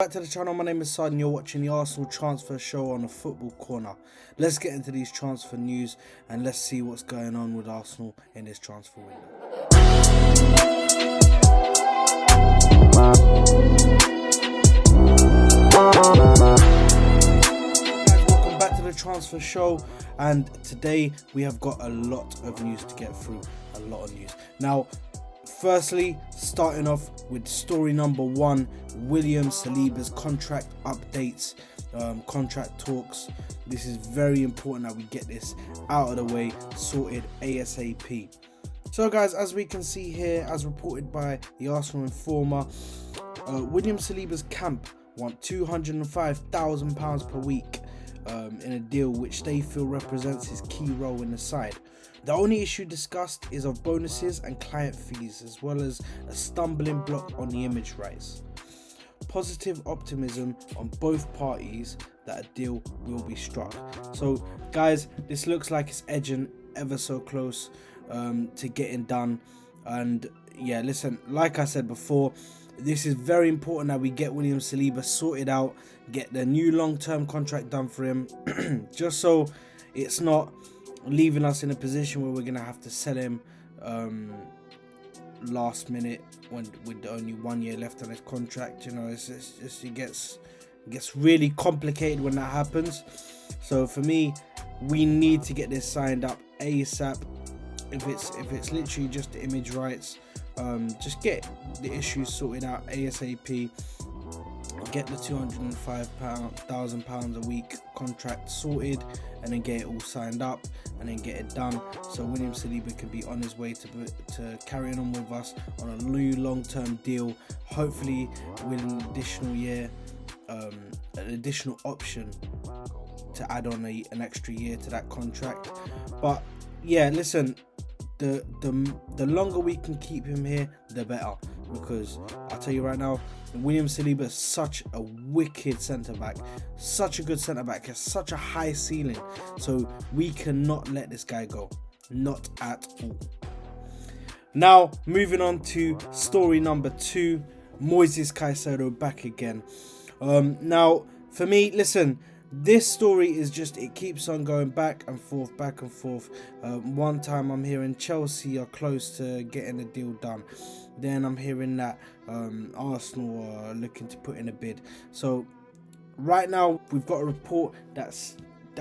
Back to the channel, my name is Sad and you're watching the Arsenal transfer show on the Football Corner. Let's get into these transfer news and let's see what's going on with Arsenal in this transfer window. Welcome back to the transfer show, and today we have got a lot of news to get through. A lot of news. Now, firstly, starting off with story number one, William Saliba's contract updates, contract talks. This is very important that we get this out of the way, sorted ASAP. So guys, as we can see here, as reported by the Arsenal Informer, William Saliba's camp want £205,000 per week in a deal which they feel represents his key role in the side. The only issue discussed is of bonuses and client fees, as well as a stumbling block on the image rights. Positive optimism on both parties that a deal will be struck. So guys, this looks like it's edging ever so close to getting done. And yeah, listen, like I said before, this is very important that we get William Saliba sorted out, get the new long-term contract done for him, just so it's not leaving us in a position where we're gonna have to sell him last minute with only 1 year left on his contract. You know, it gets really complicated when that happens. So for me, we need to get this signed up ASAP. If it's literally just the image rights, just get the issues sorted out ASAP. Get the £205,000 a week contract sorted, and then get it all signed up, and then get it done, so William Saliba can be on his way to carrying on with us on a new long-term deal, hopefully with an additional year, an additional option to add on an extra year to that contract. But yeah, listen, the longer we can keep him here, the better, because I'll tell you right now, William Saliba is such a wicked centre-back, such a good centre-back, has such a high ceiling, so we cannot let this guy go, not at all. Now, moving on to story number two, Caicedo back again. Now, for me, listen, this story is just, it keeps on going back and forth, back and forth. One time I'm hearing Chelsea are close to getting a deal done. Then I'm hearing that Arsenal are looking to put in a bid. So right now we've got a report that's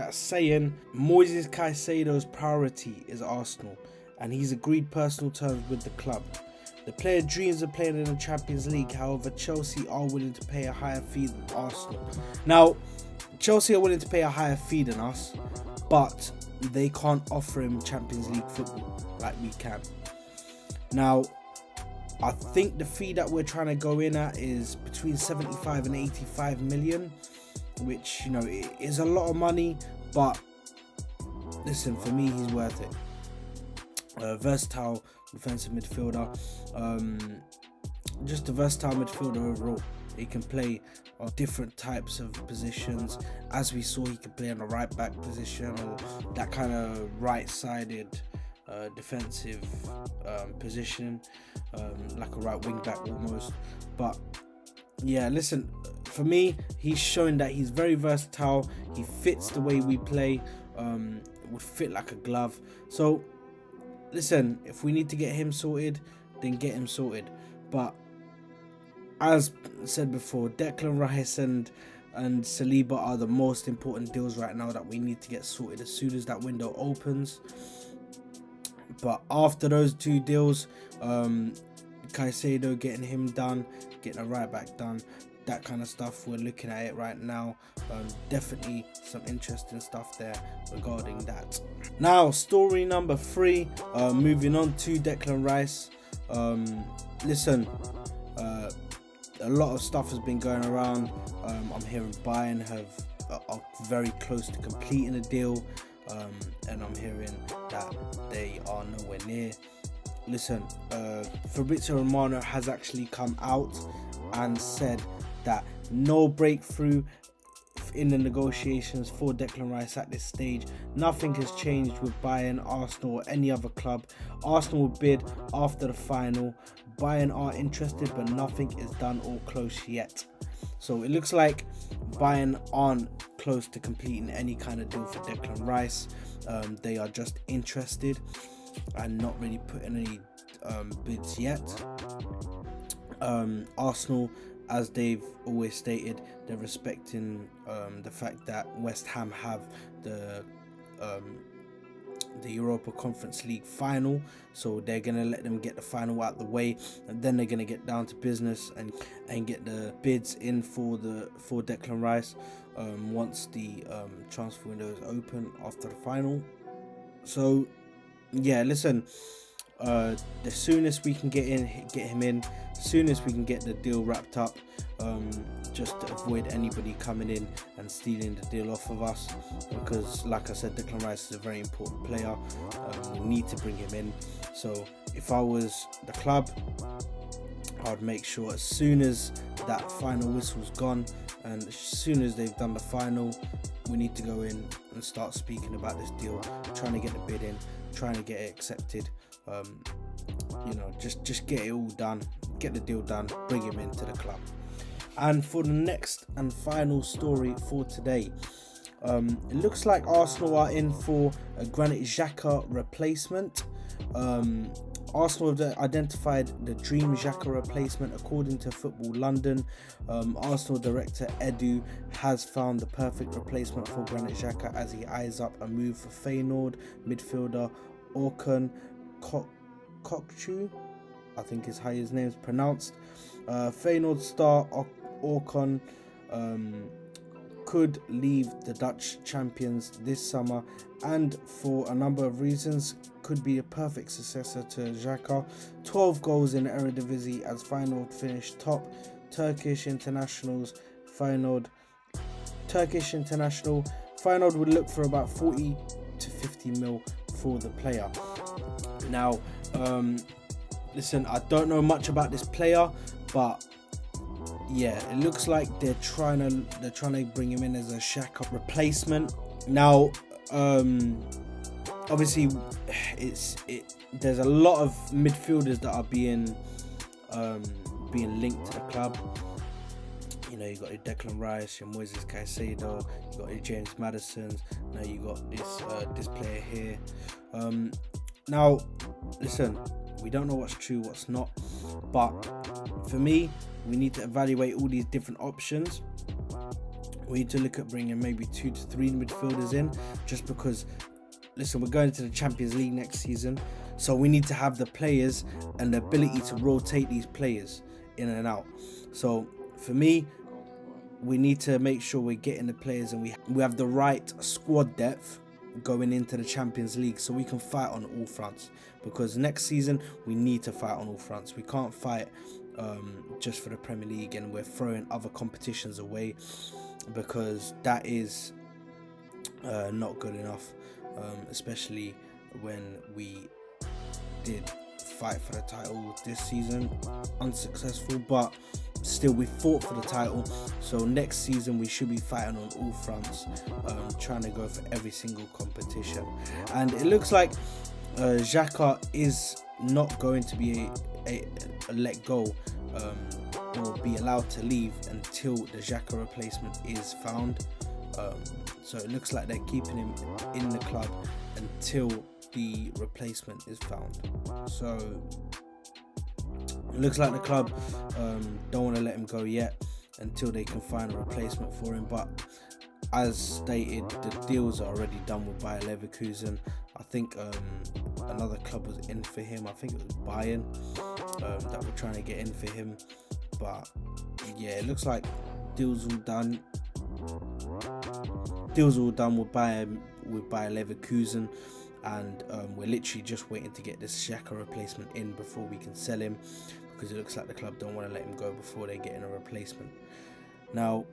saying Caicedo's priority is Arsenal, and he's agreed personal terms with the club. The player dreams of playing in the Champions League. However, Chelsea are willing to pay a higher fee than Arsenal. Now, Chelsea are willing to pay a higher fee than us, but they can't offer him Champions League football like we can. Now, I think the fee that we're trying to go in at is between 75 and 85 million, which, you know, is a lot of money, but listen, for me, he's worth it. Versatile defensive midfielder, just a versatile midfielder overall. He can play on different types of positions. As we saw, he can play on a right back position, or that kind of right-sided defensive position, like a right wing back almost. But yeah, listen, for me, he's showing that he's very versatile. He fits the way we play, would fit like a glove. So listen, if we need to get him sorted, then get him sorted. But as said before, Declan Rice and Saliba are the most important deals right now that we need to get sorted as soon as that window opens. But after those two deals, Caicedo, getting him done, getting a right back done, that kind of stuff, we're looking at it right now. Definitely some interesting stuff there regarding that. Now, story number three, moving on to Declan Rice. Listen, a lot of stuff has been going around. I'm hearing Bayern are very close to completing a deal, and I'm hearing that they are nowhere near. Listen, Fabrizio Romano has actually come out and said that no breakthrough in the negotiations for Declan Rice at this stage. Nothing has changed with Bayern, Arsenal or any other club. Arsenal will bid after the final. Bayern are interested, but nothing is done or close yet. So it looks like Bayern aren't close to completing any kind of deal for Declan Rice. They are just interested and not really putting any bids yet. Arsenal, as they've always stated, they're respecting the fact that West Ham have the Europa Conference League final, so they're gonna let them get the final out the way, and then they're gonna get down to business and get the bids in for Declan Rice once the transfer window is open after the final. So yeah, listen, the soonest we can get him in, soonest we can get the deal wrapped up, just to avoid anybody coming in and stealing the deal off of us, because like I said, Declan Rice is a very important player. We need to bring him in. So if I was the club, I would make sure as soon as that final whistle's gone and as soon as they've done the final, we need to go in and start speaking about this deal, trying to get the bid in, trying to get it accepted. Just get it all done, get the deal done, bring him into the club. And for the next and final story for today, it looks like Arsenal are in for a Granit Xhaka replacement. Arsenal have identified the dream Xhaka replacement according to Football London. Arsenal director Edu has found the perfect replacement for Granit Xhaka as he eyes up a move for Feyenoord midfielder Orcon Kokchu, I think is how his name's pronounced. Feyenoord star Orcon could leave the Dutch champions this summer, and for a number of reasons could be a perfect successor to Xhaka. 12 goals in the Eredivisie as Feyenoord finished top. Turkish international Feyenoord would look for about 40 to 50 mil for the player. Now, listen, I don't know much about this player, but yeah, it looks like they're trying to bring him in as a Xhaka replacement. Now, obviously, there's a lot of midfielders that are being linked to the club. You know, you got your Declan Rice, your Moises Caicedo, you got your James Maddisons. Now you got this player here. Now, listen, we don't know what's true, what's not, but for me, we need to evaluate all these different options. We need to look at bringing maybe 2 to 3 midfielders in, just because, listen, we're going to the Champions League next season, so we need to have the players and the ability to rotate these players in and out. So for me, we need to make sure we're getting the players and we have the right squad depth going into the Champions League, so we can fight on all fronts, because next season we need to fight on all fronts. We can't fight just for the Premier League and we're throwing other competitions away, because that is not good enough, especially when we did fight for the title this season, unsuccessful, but still we fought for the title. So next season we should be fighting on all fronts, trying to go for every single competition. And it looks like Xhaka is not going to be a let go or be allowed to leave until the Xhaka replacement is found. So it looks like they're keeping him in the club until the replacement is found. So it looks like the club don't want to let him go yet until they can find a replacement for him. But as stated, the deals are already done with Bayer Leverkusen. I think another club was in for him. I think it was Bayern that were trying to get in for him. But yeah, it looks like deals all done. Deals all done with Bayer Leverkusen, and we're literally just waiting to get this Xhaka replacement in before we can sell him, because it looks like the club don't want to let him go before they get in a replacement. Now,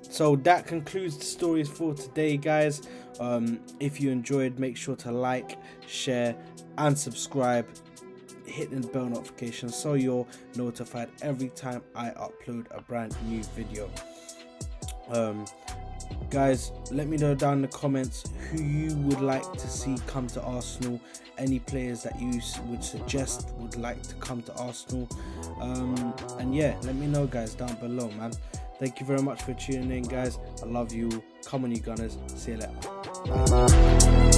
so that concludes the stories for today, guys. If you enjoyed, make sure to like, share and subscribe. Hit the bell notification so you're notified every time I upload a brand new video. Guys, let me know down in the comments who you would like to see come to Arsenal, any players that you would suggest would like to come to Arsenal, and yeah, let me know, guys, down below, man. Thank you very much for tuning in, guys. I love you. Come on, you Gunners. See you later. Bye.